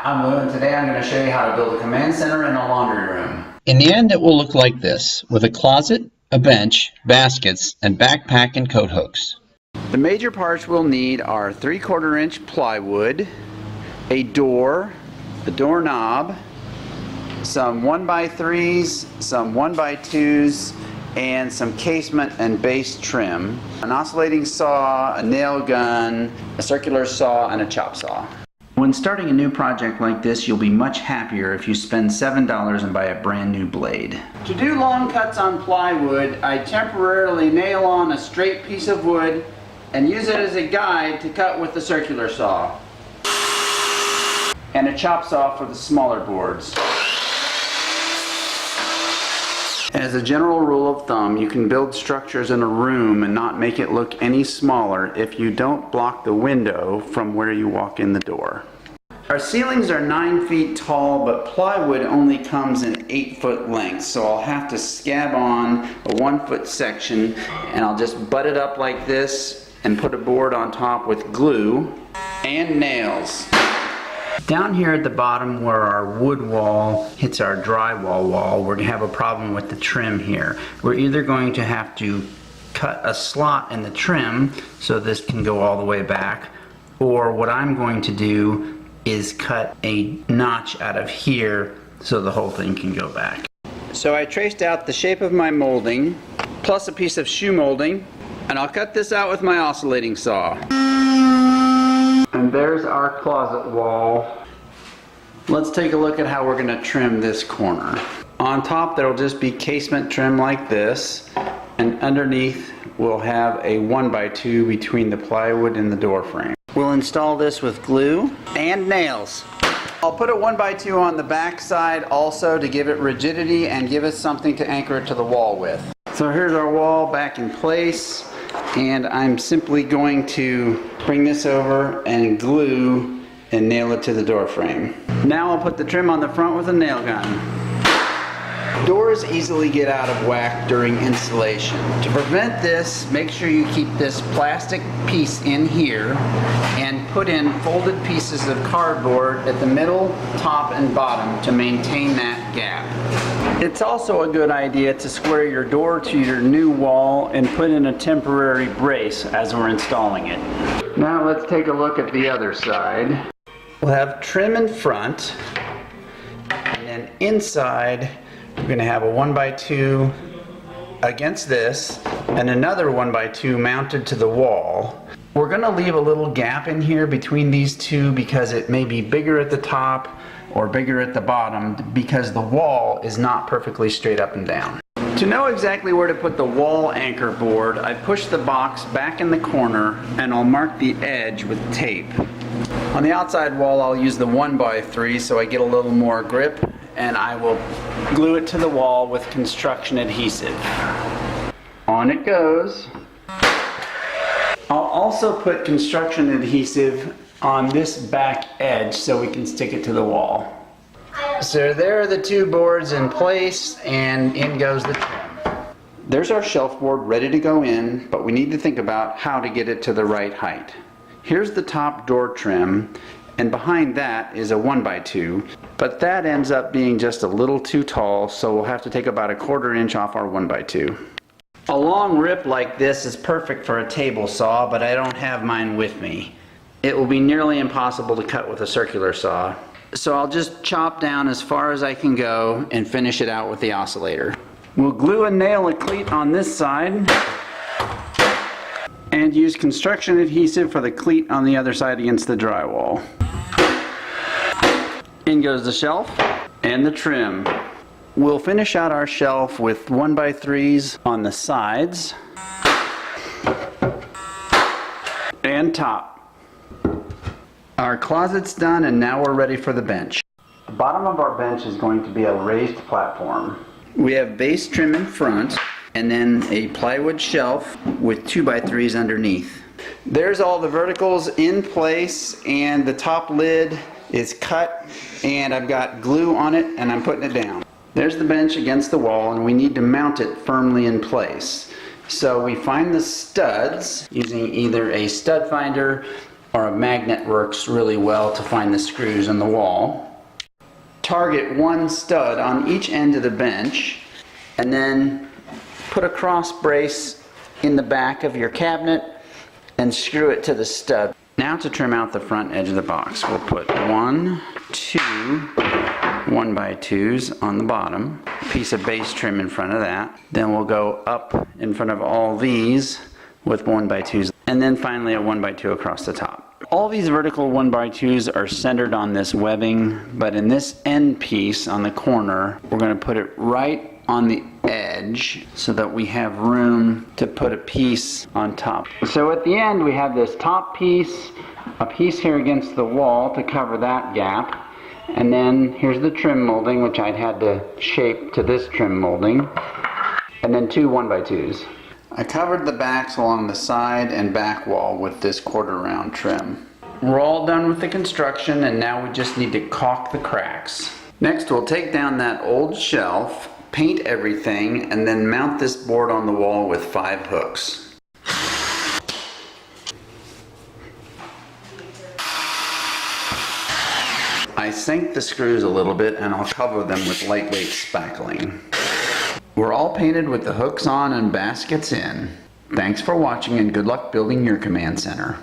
Hi, I'm Lou, and today I'm going to show you how to build a command center and a laundry room. In the end, it will look like this, with a closet, a bench, baskets, and backpack and coat hooks. The major parts we'll need are 3/4 inch plywood, a door, a doorknob, some 1x3s, some 1x2s, and some casement and base trim, an oscillating saw, a nail gun, a circular saw, and a chop saw. When starting a new project like this, you'll be much happier if you spend $7 and buy a brand new blade. To do long cuts on plywood, I temporarily nail on a straight piece of wood and use it as a guide to cut with the circular saw, and a chop saw for the smaller boards. As a general rule of thumb, you can build structures in a room and not make it look any smaller if you don't block the window from where you walk in the door. Our ceilings are 9 feet tall, but plywood only comes in 8-foot lengths, so I'll have to scab on a 1-foot section, and I'll just butt it up like this and put a board on top with glue and nails. Down here at the bottom where our wood wall hits our drywall wall, we're going to have a problem with the trim here. We're either going to have to cut a slot in the trim so this can go all the way back, or what I'm going to do is cut a notch out of here so the whole thing can go back. So I traced out the shape of my molding, plus a piece of shoe molding, and I'll cut this out with my oscillating saw. And there's our closet wall. Let's take a look at how we're going to trim this corner. On top there will just be casement trim like this, and underneath we'll have a 1x2 between the plywood and the door frame. We'll install this with glue and nails. I'll put a 1x2 on the back side also to give it rigidity and give us something to anchor it to the wall with. So here's our wall back in place, and I'm simply going to bring this over and glue and nail it to the door frame. Now I'll put the trim on the front with a nail gun. Doors easily get out of whack during installation. To prevent this, make sure you keep this plastic piece in here and put in folded pieces of cardboard at the middle, top, and bottom to maintain that gap. It's also a good idea to square your door to your new wall and put in a temporary brace as we're installing it. Now let's take a look at the other side. We'll have trim in front, and then inside we're going to have a 1x2 against this and another 1x2 mounted to the wall. We're going to leave a little gap in here between these two because it may be bigger at the top or bigger at the bottom because the wall is not perfectly straight up and down. To know exactly where to put the wall anchor board, I push the box back in the corner and I'll mark the edge with tape. On the outside wall I'll use the 1x3 so I get a little more grip, and I will glue it to the wall with construction adhesive. On it goes. I'll also put construction adhesive on this back edge so we can stick it to the wall. So there are the two boards in place, and in goes the trim. There's our shelf board ready to go in, but we need to think about how to get it to the right height. Here's the top door trim, and behind that is a 1x2, but that ends up being just a little too tall, so we'll have to take about 1/4 inch off our 1x2. A long rip like this is perfect for a table saw, but I don't have mine with me. It will be nearly impossible to cut with a circular saw, so I'll just chop down as far as I can go and finish it out with the oscillator. We'll glue and nail a cleat on this side and use construction adhesive for the cleat on the other side against the drywall. In goes the shelf and the trim. We'll finish out our shelf with 1x3s on the sides and top. Our closet's done, and now we're ready for the bench. The bottom of our bench is going to be a raised platform. We have base trim in front and then a plywood shelf with 2x3s underneath. There's all the verticals in place, and the top lid is cut, and I've got glue on it and I'm putting it down. There's the bench against the wall, and we need to mount it firmly in place. So we find the studs using either a stud finder or a magnet works really well to find the screws in the wall. Target one stud on each end of the bench, and then put a cross brace in the back of your cabinet and screw it to the stud. Now to trim out the front edge of the box, we'll put 2 1x2s on the bottom, a piece of base trim in front of that. Then we'll go up in front of all these with 1x2s, and then finally a 1x2 across the top. All these vertical 1x2s are centered on this webbing, but in this end piece on the corner, we're going to put it right on the edge so that we have room to put a piece on top. So at the end we have this top piece, a piece here against the wall to cover that gap, and then here's the trim molding, which I'd had to shape to this trim molding, and then 2 1x2s. I covered the backs along the side and back wall with this 1/4 round trim. We're all done with the construction, and now we just need to caulk the cracks. Next we'll take down that old shelf, paint everything, and then mount this board on the wall with 5 hooks. I sank the screws a little bit, and I'll cover them with lightweight spackling. We're all painted with the hooks on and baskets in. Thanks for watching, and good luck building your command center.